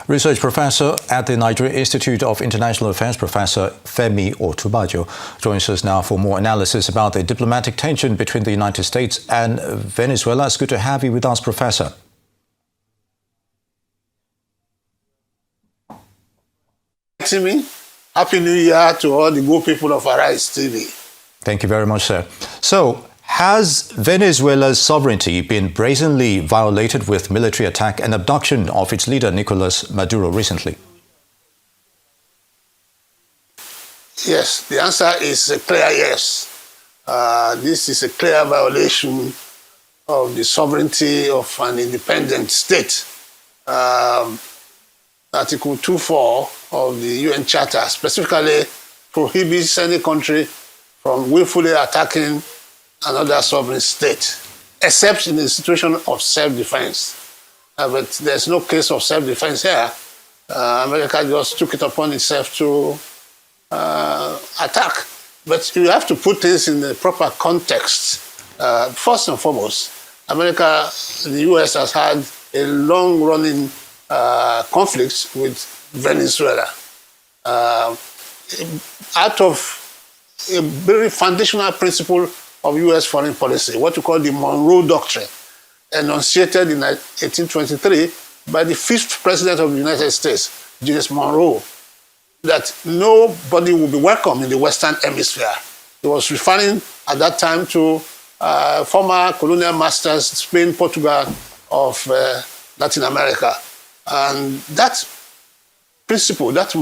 Research professor at the Nigeria Institute of International Affairs, Professor Femi Otubanjo, joins us now for more analysis about the diplomatic tension between the United States and Venezuela. It's good to have you with us, Professor. Me. Happy New Year to all the good people of Arise TV. Thank you very much, sir. So, has Venezuela's sovereignty been brazenly violated with military attack and abduction of its leader, Nicolas Maduro, recently? Yes, the answer is a clear yes. This is a clear violation of the sovereignty of an independent state. Article 2.4 of the UN Charter specifically prohibits any country from willfully attacking another sovereign state, except in the situation of self-defense. But there's no case of self-defense here. America just took it upon itself to attack. But you have to put this in the proper context. First and foremost, America, the US has had a long-running conflict with Venezuela. Out of a very foundational principle of US foreign policy, what we call the Monroe Doctrine, enunciated in 1823 by the fifth president of the United States, James Monroe, that nobody will be welcome in the Western Hemisphere. He was referring at that time to former colonial masters, Spain, Portugal, of Latin America. And that principle, that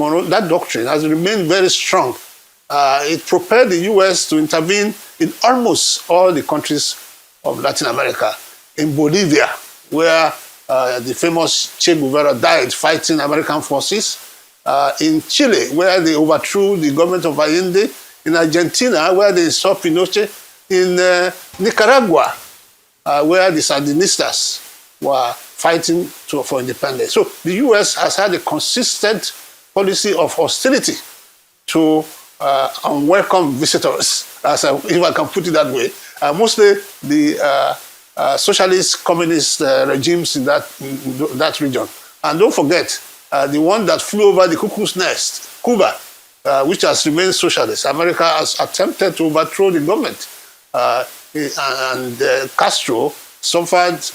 doctrine has remained very strong. It propelled the US to intervene in almost all the countries of Latin America. In Bolivia, where the famous Che Guevara died fighting American forces. In Chile, where they overthrew the government of Allende. In Argentina, where they saw Pinochet. In Nicaragua, where the Sandinistas were fighting for independence. So the US has had a consistent policy of hostility to unwelcome visitors, if I can put it that way. Mostly the socialist, communist regimes in that region. And don't forget, the one that flew over the cuckoo's nest, Cuba, which has remained socialist. America has attempted to overthrow the government. And Castro survived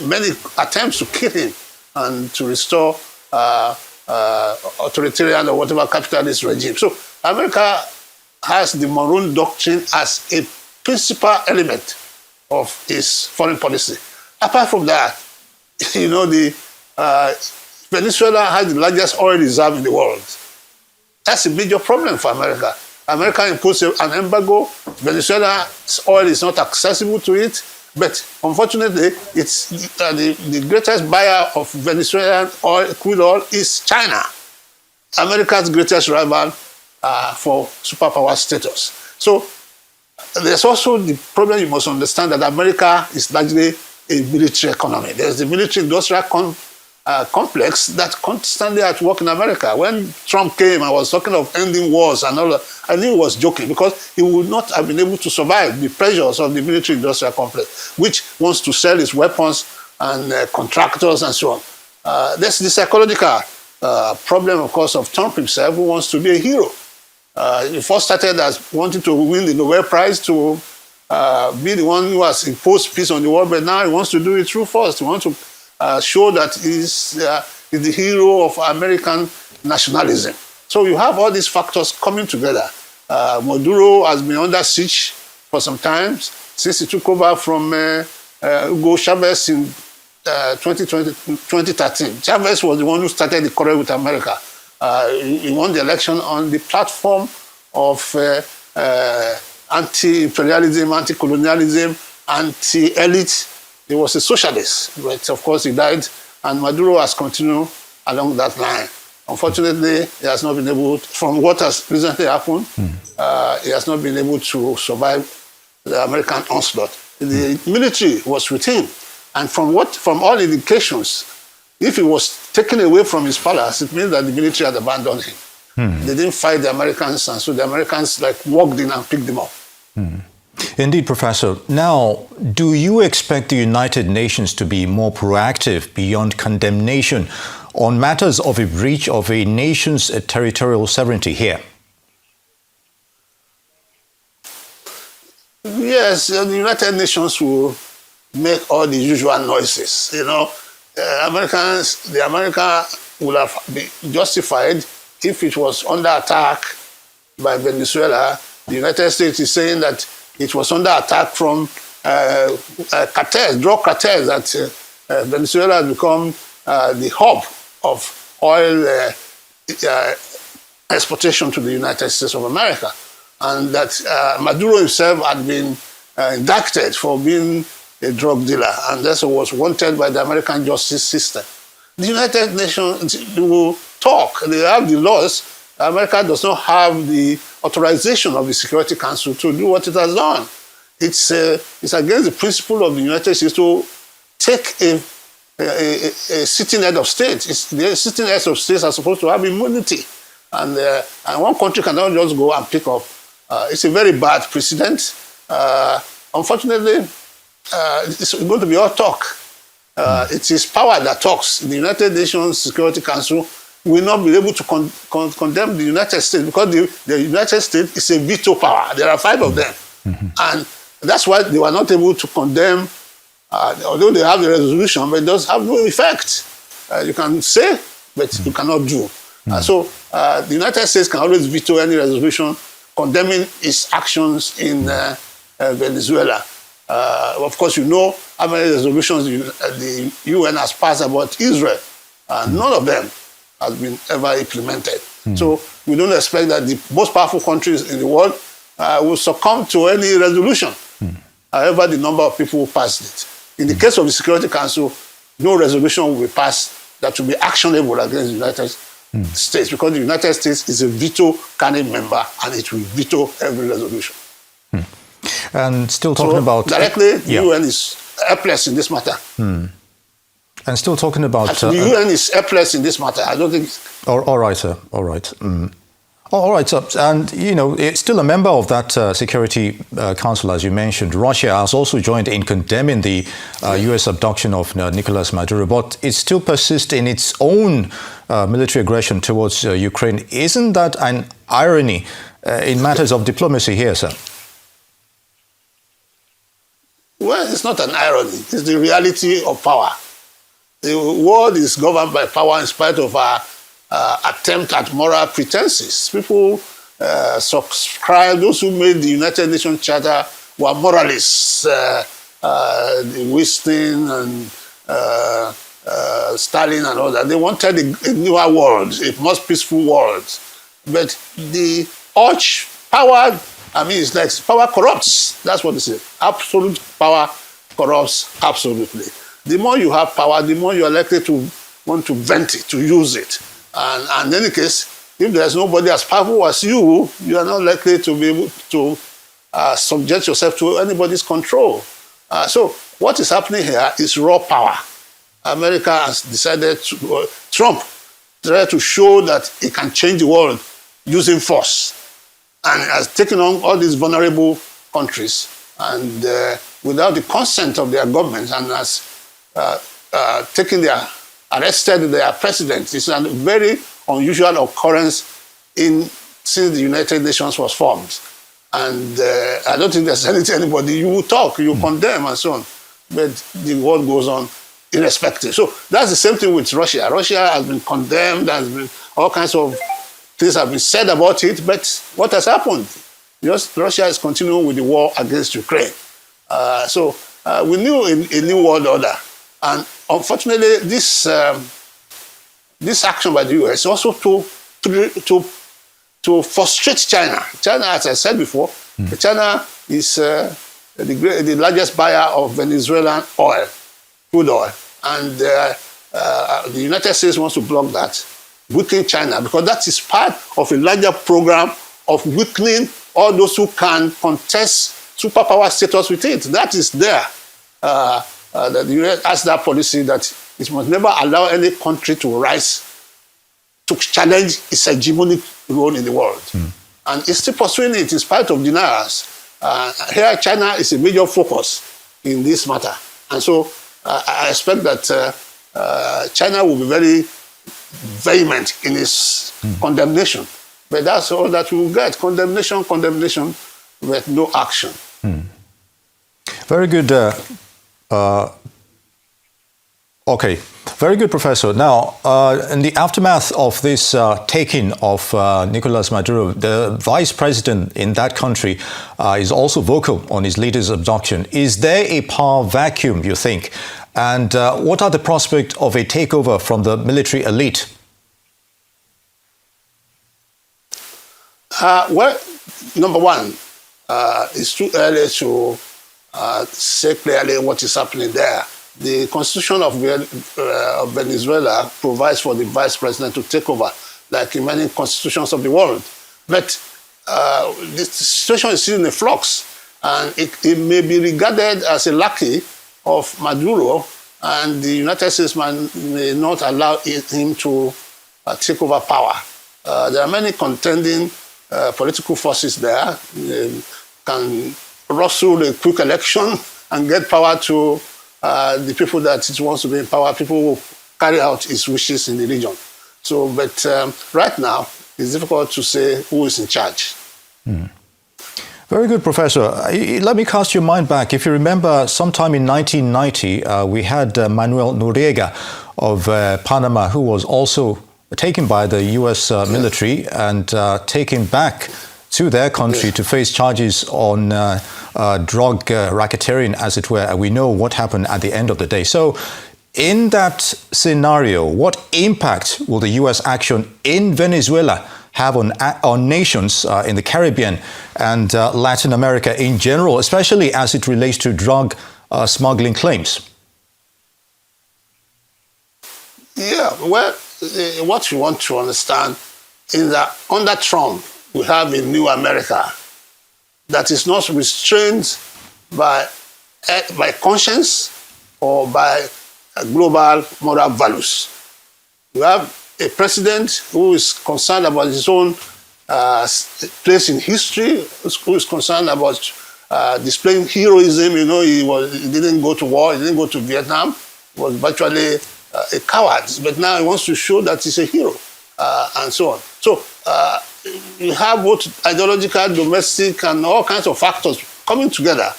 many attempts to kill him and to restore authoritarian or whatever capitalist regime. So America has the Monroe Doctrine as a principal element of its foreign policy. Apart from that, Venezuela has the largest oil reserve in the world. That's a major problem for America. America imposed an embargo. Venezuela's oil is not accessible to it. But unfortunately, it's the greatest buyer of Venezuelan oil, crude oil, is China, America's greatest rival for superpower status. So there's also the problem you must understand that America is largely a military economy. There's the military-industrial complex that's constantly at work in America. When Trump came, I was talking of ending wars and all that. I knew he was joking because he would not have been able to survive the pressures of the military-industrial complex, which wants to sell its weapons and contractors and so on. There's the psychological problem, of course, of Trump himself, who wants to be a hero. He first started as wanting to win the Nobel Prize to be the one who has imposed peace on the world, but now he wants to do it through force. He wants to show that he's the hero of American nationalism. So you have all these factors coming together. Maduro has been under siege for some time since he took over from Hugo Chavez in 2013. Chavez was the one who started the quarrel with America. He won the election on the platform of anti-imperialism, anti-colonialism, anti-elite. He was a socialist, but of course he died, and Maduro has continued along that line. Unfortunately, he has not been able to, from what has recently happened, he has not been able to survive the American onslaught. The military was with him, and from all indications, if he was taken away from his palace, it means that the military had abandoned him. They didn't fight the Americans, and so the Americans walked in and picked them up. Indeed, Professor. Now, do you expect the United Nations to be more proactive beyond condemnation on matters of a breach of a nation's territorial sovereignty here? Yes, the United Nations will make all the usual noises. You know, America would have been justified if it was under attack by Venezuela. The United States is saying that it was under attack from cartels, drug cartels, that Venezuela has become the hub of oil exportation to the United States of America, and that Maduro himself had been indicted for being a drug dealer, and therefore was wanted by the American justice system. The United Nations will talk. They have the laws. America does not have the authorization of the Security Council to do what it has done. It's against the principle of the United States to take a sitting head of state. The sitting heads of states are supposed to have immunity, and one country cannot just go and pick up. It's a very bad precedent. Unfortunately, it's going to be all talk. It is power that talks. The United Nations Security Council will not be able to condemn the United States, because the United States is a veto power. There are 5 of them. And that's why they were not able to condemn, although they have the resolution, but it does have no effect. You can say, but you cannot do. So the United States can always veto any resolution condemning its actions in Venezuela. Of course, you know how many resolutions the UN has passed about Israel. None of them has been ever implemented. So we don't expect that the most powerful countries in the world will succumb to any resolution, however the number of people who passed it. In the case of the Security Council, no resolution will be passed that will be actionable against the United States, because the United States is a veto-carrying member, and it will veto every resolution. And still talking about... Directly, the UN is helpless in this matter. And still talking about... the UN is helpless in this matter. I don't think... All right, sir. All right. All right, sir. And, you know, it's still a member of that Security Council, as you mentioned. Russia has also joined in condemning the US abduction of Nicolas Maduro, but it still persists in its own military aggression towards Ukraine. Isn't that an irony in matters of diplomacy here, sir? Well, it's not an irony. It's the reality of power. The world is governed by power in spite of our attempt at moral pretenses. People subscribe, those who made the United Nations Charter were moralists. Winston and Stalin and all that. They wanted a newer world, a more peaceful world. But the urge, power, it's like power corrupts. That's what they say. Absolute power corrupts absolutely. The more you have power, the more you are likely to want to vent it, to use it. And in any case, if there's nobody as powerful as you, you are not likely to be able to subject yourself to anybody's control. So what is happening here is raw power. America has decided to, Trump tried to show that it can change the world using force, and has taken on all these vulnerable countries, and without the consent of their governments, and has arrested their president. It's a very unusual occurrence since the United Nations was formed. And I don't think there's anybody, you will talk, you condemn and so on, but the world goes on irrespective. So that's the same thing with Russia. Russia has been condemned, has been all kinds of things have been said about it, but what has happened? Just Russia is continuing with the war against Ukraine. So we knew a new world order. And unfortunately, this action by the US also to frustrate China. China, as I said before, China is the largest buyer of Venezuelan oil, crude oil. And the United States wants to block that, weaken China, because that is part of a larger program of weakening all those who can contest superpower status with it. That is there. The US has that policy that it must never allow any country to rise to challenge its hegemonic role in the world. And it's still pursuing it in spite of denials. Here, China is a major focus in this matter. And so I expect that China will be very vehement in his condemnation. But that's all that we will get, condemnation, with no action. Very good. Okay, very good, Professor. Now, in the aftermath of this taking of Nicolas Maduro, the vice president in that country is also vocal on his leader's abduction. Is there a power vacuum, you think? And what are the prospects of a takeover from the military elite? Well, number one, it's too early to say clearly what is happening there. The Constitution of Venezuela provides for the vice president to take over, like in many constitutions of the world. But the situation is still in a flux, and it may be regarded as a lackey of Maduro, and the United States may not allow him to take over power. There are many contending political forces there. Can rustle a quick election and get power to the people that it wants to be in power, people who carry out its wishes in the region. So, but right now, it's difficult to say who is in charge. Very good, Professor. Let me cast your mind back. If you remember, sometime in 1990, we had Manuel Noriega of Panama, who was also taken by the U.S. military and taken back to their country to face charges on drug racketeering, as it were. We know what happened at the end of the day. So in that scenario, what impact will the U.S. action in Venezuela have on nations in the Caribbean and Latin America in general, especially as it relates to drug smuggling claims? Yeah, well, what you want to understand is that under Trump, we have a new America that is not restrained by conscience or by global moral values. We have a president who is concerned about his own place in history, who is concerned about displaying heroism. You know, he didn't go to war, he didn't go to Vietnam, he was virtually a coward, but now he wants to show that he's a hero, and so on. So you have both ideological, domestic, and all kinds of factors coming together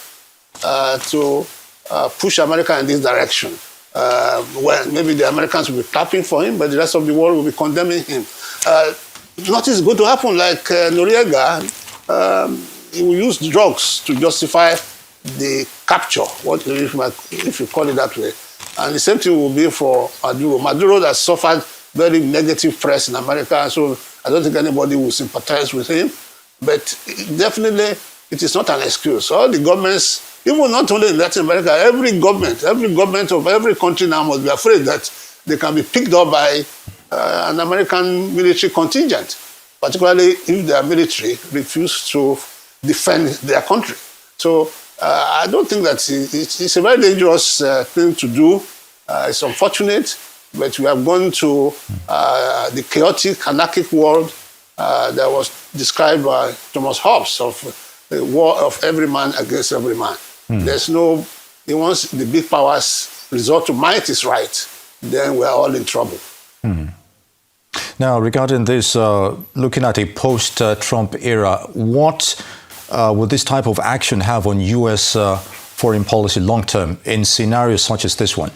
to push America in this direction. Well, maybe the Americans will be clapping for him, but the rest of the world will be condemning him. Nothing is going to happen like Noriega. He will use drugs to justify the capture, if you call it that way. And the same thing will be for Maduro. Maduro has suffered very negative press in America, so I don't think anybody will sympathize with him. But definitely, it is not an excuse. All the governments, even not only in Latin America, every government of every country now must be afraid that they can be picked up by an American military contingent, particularly if their military refuse to defend their country. So I don't think that it's a very dangerous thing to do. It's unfortunate, but we have gone to the chaotic, anarchic world that was described by Thomas Hobbes of the war of every man against every man. There's no, once the big powers resort to might is right, then we're all in trouble. Now, regarding this, looking at a post-Trump era, what will this type of action have on U.S. foreign policy long-term in scenarios such as this one?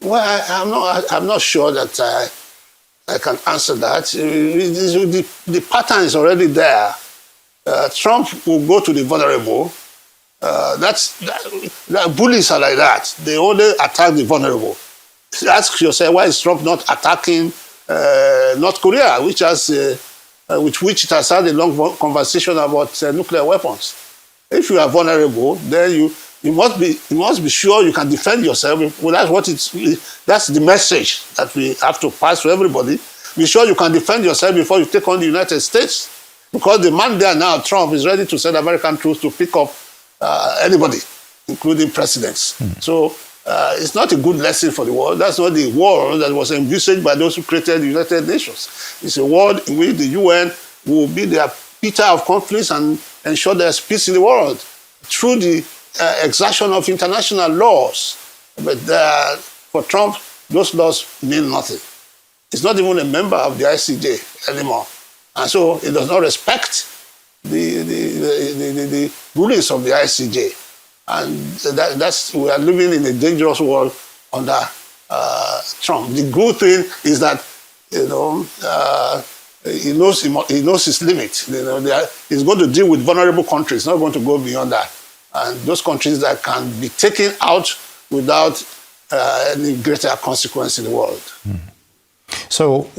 Well, I'm not sure that I can answer that. The pattern is already there. Trump will go to the vulnerable. Bullies are like that. They only attack the vulnerable. Ask yourself, why is Trump not attacking North Korea, with which it has had a long conversation about nuclear weapons? If you are vulnerable, then you must be sure you can defend yourself. Well, that's the message that we have to pass to everybody. Be sure you can defend yourself before you take on the United States, because the man there now, Trump, is ready to send American troops to pick up anybody, including presidents. So it's not a good lesson for the world. That's not the world that was envisaged by those who created the United Nations. It's a world in which the UN will be the arbiter of conflicts and ensure there's peace in the world through the exertion of international laws. But for Trump, those laws mean nothing. He's not even a member of the ICJ anymore. And so he does not respect the rulings of the ICJ. And we are living in a dangerous world under Trump. The good thing is that, he knows his limit. He's going to deal with vulnerable countries, not going to go beyond that. And those countries that can be taken out without any greater consequence in the world. Mm. So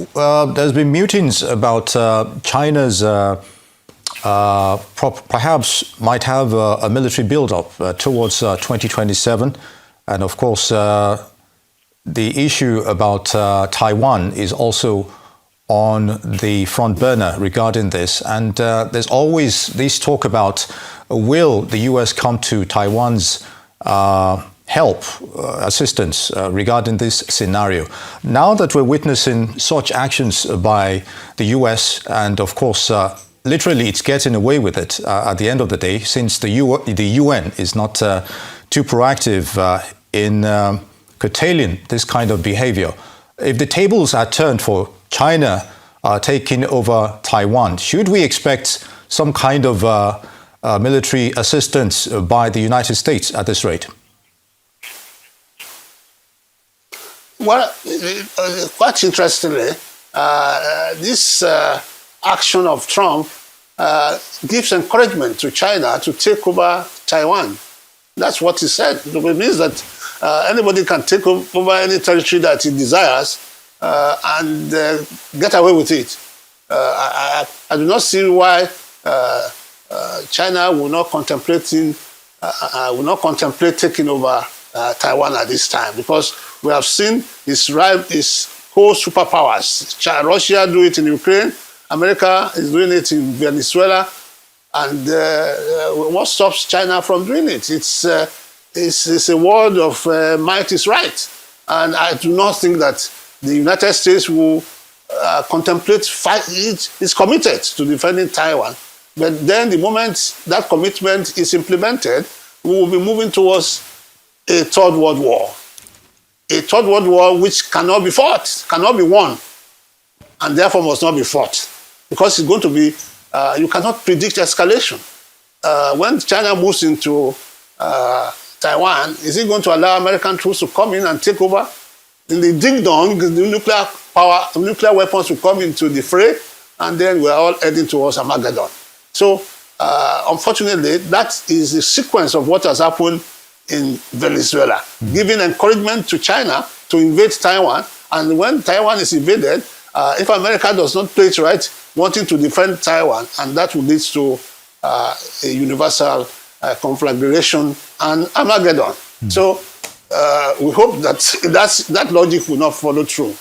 there's been mutins about China's perhaps might have a military build-up towards 2027. And of course, the issue about Taiwan is also on the front burner regarding this. And there's always this talk about, will the US come to Taiwan's help, assistance regarding this scenario? Now that we're witnessing such actions by the US, and of course, literally it's getting away with it at the end of the day, since the UN is not too proactive in curtailing this kind of behavior. If the tables are turned for China taking over Taiwan, should we expect some kind of military assistance by the United States at this rate? Well, quite interestingly, this action of Trump gives encouragement to China to take over Taiwan. That's what he said. It means that anybody can take over any territory that he desires and get away with it. I do not see why China will not contemplate taking over Taiwan at this time, because we have seen his co-superpowers. Russia do it in Ukraine, America is doing it in Venezuela, and what stops China from doing it? It's a word of might is right, and I do not think that the United States will contemplate it's committed to defending Taiwan. But then the moment that commitment is implemented, we will be moving towards a third world war. A third world war which cannot be fought, cannot be won, and therefore must not be fought. Because it's going to be, you cannot predict escalation. When China moves into Taiwan, is it going to allow American troops to come in and take over? In the ding-dong, the nuclear weapons will come into the fray, and then we're all heading towards Armageddon. So, unfortunately, that is the sequence of what has happened in Venezuela, giving encouragement to China to invade Taiwan. And when Taiwan is invaded, if America does not play it right, wanting to defend Taiwan, and that will lead to a universal conflagration and Armageddon. So we hope that that logic will not follow through.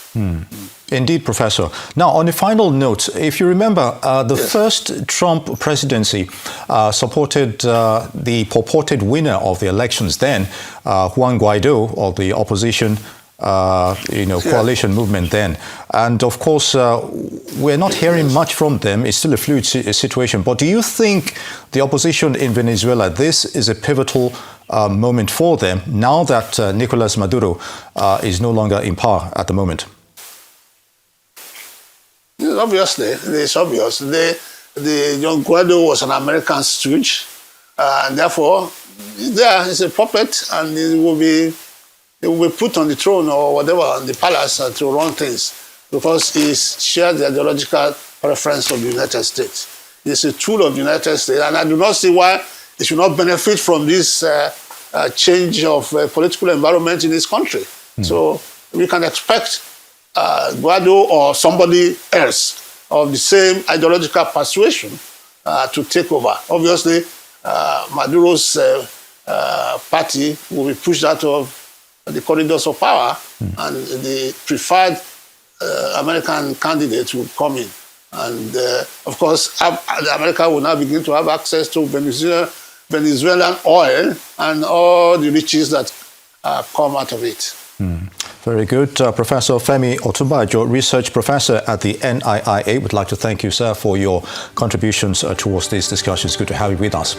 Indeed, Professor. Now, on a final note, if you remember, the first Trump presidency supported the purported winner of the elections then, Juan Guaido, of the opposition coalition movement then. And of course, we're not hearing much from them. It's still a fluid situation. But do you think the opposition in Venezuela, this is a pivotal moment for them now that Nicolas Maduro is no longer in power at the moment? Obviously, it's obvious. The young Guaido was an American stooge, and therefore, he's a puppet, and he will be put on the throne or whatever, on the palace to run things, because he shares the ideological preference of the United States. He's a tool of the United States, and I do not see why he should not benefit from this change of political environment in this country. So we can expect Guaido or somebody else of the same ideological persuasion to take over. Obviously, Maduro's party will be pushed out of the corridors of power, and the preferred American candidate will come in. And of course, America will now begin to have access to Venezuelan oil and all the riches that come out of it. Very good. Professor Femi Otubanjo, research professor at the NIIA, would like to thank you, sir, for your contributions towards these discussions. Good to have you with us.